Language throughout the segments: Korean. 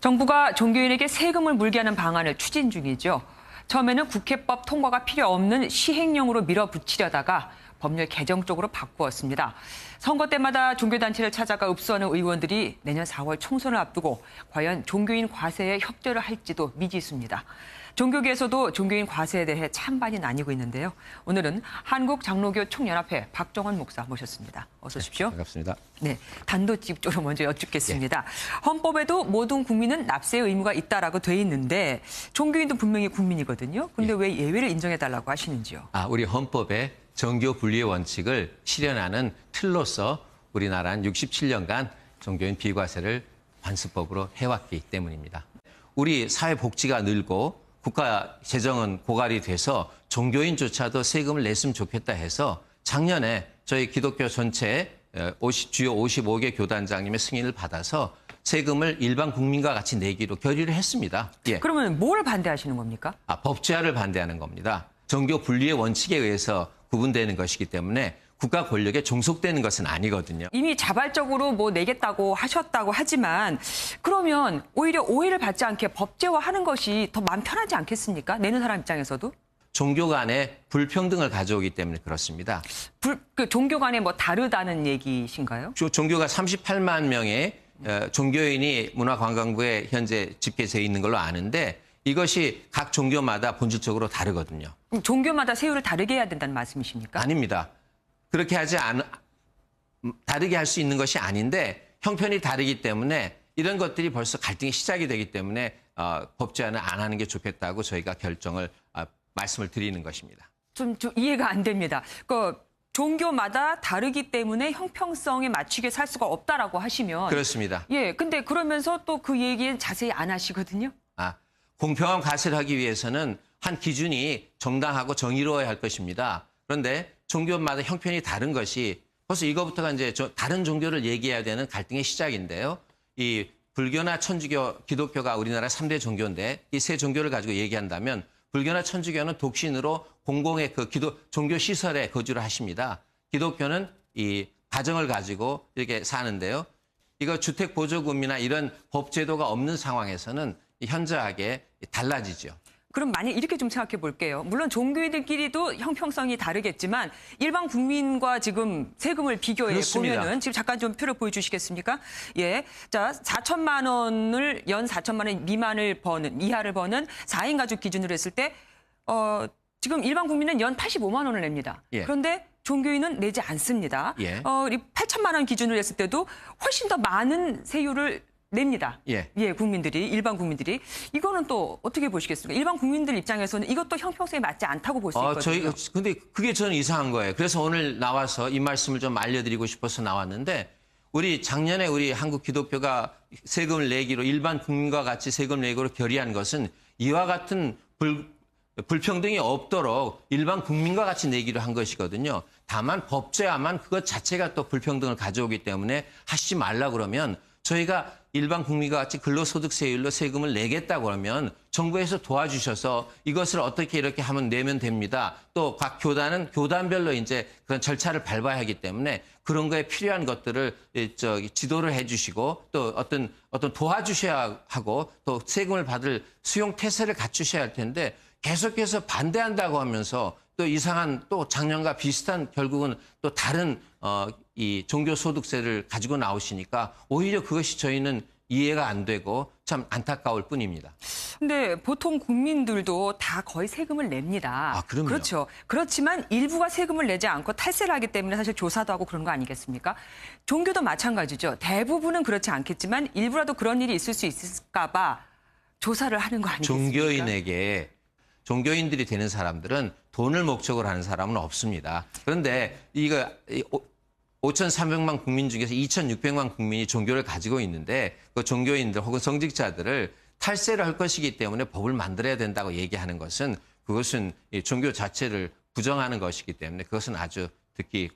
정부가 종교인에게 세금을 물게 하는 방안을 추진 중이죠. 처음에는 국회법 통과가 필요 없는 시행령으로 밀어붙이려다가 법률 개정 쪽으로 바꾸었습니다. 선거 때마다 종교단체를 찾아가 읍소하는 의원들이 내년 4월 총선을 앞두고 과연 종교인 과세에 협조를 할지도 미지수입니다. 종교계에서도 종교인 과세에 대해 찬반이 나뉘고 있는데요. 오늘은 한국장로교 총연합회 박정원 목사 모셨습니다. 어서 오십시오. 네, 반갑습니다. 네, 단도직입적으로 먼저 여쭙겠습니다. 헌법에도 모든 국민은 납세의 의무가 있다라고 돼 있는데 종교인도 분명히 국민이거든요. 그런데 왜 예외를 인정해달라고 하시는지요? 우리 헌법에 정교 분리의 원칙을 실현하는 틀로서 우리나라는 67년간 종교인 비과세를 관습법으로 해왔기 때문입니다. 우리 사회 복지가 늘고 국가 재정은 고갈이 돼서 종교인조차도 세금을 냈으면 좋겠다 해서 작년에 저희 기독교 전체 주요 55개 교단장님의 승인을 받아서 세금을 일반 국민과 같이 내기로 결의를 했습니다. 예. 그러면 뭘 반대하시는 겁니까? 법제화를 반대하는 겁니다. 정교 분리의 원칙에 의해서 구분되는 것이기 때문에 국가 권력에 종속되는 것은 아니거든요. 이미 자발적으로 뭐 내겠다고 하셨다고 하지만 그러면 오히려 오해를 받지 않게 법제화하는 것이 더 마음 편하지 않겠습니까? 내는 사람 입장에서도. 종교 간의 불평등을 가져오기 때문에 그렇습니다. 종교 간에 뭐 다르다는 얘기신가요? 종교가 38만 명의 종교인이 문화관광부에 현재 집계되어 있는 걸로 아는데 이것이 각 종교마다 본질적으로 다르거든요. 그럼 종교마다 세율을 다르게 해야 된다는 말씀이십니까? 아닙니다. 그렇게 다르게 할 수 있는 것이 아닌데 형편이 다르기 때문에 이런 것들이 벌써 갈등이 시작이 되기 때문에 법제화는 안 하는 게 좋겠다고 저희가 말씀을 드리는 것입니다. 좀 이해가 안 됩니다. 종교마다 다르기 때문에 형평성에 맞추게 살 수가 없다라고 하시면 그렇습니다. 예, 근데 그러면서 또 그 얘기는 자세히 안 하시거든요. 공평한 과세를 하기 위해서는 한 기준이 정당하고 정의로워야 할 것입니다. 그런데 종교마다 형편이 다른 것이 벌써 이거부터가 이제 다른 종교를 얘기해야 되는 갈등의 시작인데요. 이 불교나 천주교, 기독교가 우리나라 3대 종교인데 이 세 종교를 가지고 얘기한다면 불교나 천주교는 독신으로 공공의 종교 시설에 거주를 하십니다. 기독교는 이 가정을 가지고 이렇게 사는데요. 이거 주택 보조금이나 이런 법 제도가 없는 상황에서는 현저하게 달라지죠. 그럼 만약 이렇게 좀 생각해 볼게요. 물론 종교인들끼리도 형평성이 다르겠지만 일반 국민과 지금 세금을 비교해 보면은 지금 잠깐 좀 표를 보여주시겠습니까? 예, 자 4천만 원을 연 4천만 원 이하를 버는 4인 가족 기준으로 했을 때 지금 일반 국민은 연 85만 원을 냅니다. 예. 그런데 종교인은 내지 않습니다. 예. 8천만 원 기준으로 했을 때도 훨씬 더 많은 세율을 냅니다. 예, 일반 국민들이. 이거는 또 어떻게 보시겠습니까? 일반 국민들 입장에서는 이것도 형평성에 맞지 않다고 볼 수 있거든요. 근데 그게 저는 이상한 거예요. 그래서 오늘 나와서 이 말씀을 좀 알려드리고 싶어서 나왔는데 작년에 우리 한국 기독교가 세금을 내기로 일반 국민과 같이 세금을 내기로 결의한 것은 이와 같은 불평등이 없도록 일반 국민과 같이 내기로 한 것이거든요. 다만 법제화만 그것 자체가 또 불평등을 가져오기 때문에 하시지 말라 그러면 저희가 일반 국민과 같이 근로소득세율로 세금을 내겠다고 하면 정부에서 도와주셔서 이것을 어떻게 이렇게 하면 내면 됩니다. 또 각 교단은 교단별로 이제 그런 절차를 밟아야 하기 때문에 그런 거에 필요한 것들을 지도를 해주시고 또 어떤 도와주셔야 하고 또 세금을 받을 수용 태세를 갖추셔야 할 텐데 계속해서 반대한다고 하면서 또 이상한 또 작년과 비슷한 결국은 또 다른 이 종교소득세를 가지고 나오시니까 오히려 그것이 저희는 이해가 안 되고 참 안타까울 뿐입니다. 근데 보통 국민들도 다 거의 세금을 냅니다. 그럼요. 그렇죠. 그렇지만 일부가 세금을 내지 않고 탈세를 하기 때문에 사실 조사도 하고 그런 거 아니겠습니까? 종교도 마찬가지죠. 대부분은 그렇지 않겠지만 일부라도 그런 일이 있을 수 있을까 봐 조사를 하는 거 아니겠습니까? 종교인들이 되는 사람들은 돈을 목적으로 하는 사람은 없습니다. 그런데 5,300만 국민 중에서 2,600만 국민이 종교를 가지고 있는데 그 종교인들 혹은 성직자들을 탈세를 할 것이기 때문에 법을 만들어야 된다고 얘기하는 것은 그것은 종교 자체를 부정하는 것이기 때문에 그것은 아주 듣기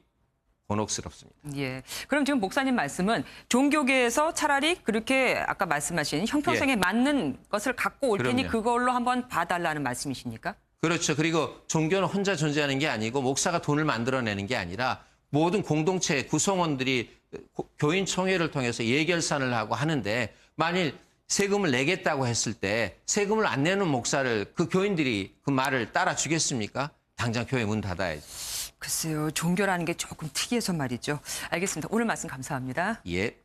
곤혹스럽습니다. 예. 그럼 지금 목사님 말씀은 종교계에서 차라리 그렇게 아까 말씀하신 형평성에 맞는 것을 갖고 올 테니 그걸로 한번 봐달라는 말씀이십니까? 그렇죠. 그리고 종교는 혼자 존재하는 게 아니고 목사가 돈을 만들어내는 게 아니라 모든 공동체 구성원들이 교인총회를 통해서 예결산을 하고 하는데 만일 세금을 내겠다고 했을 때 세금을 안 내는 목사를 그 교인들이 그 말을 따라 주겠습니까? 당장 교회 문 닫아야지. 글쎄요, 종교라는 게 조금 특이해서 말이죠. 알겠습니다. 오늘 말씀 감사합니다. 예.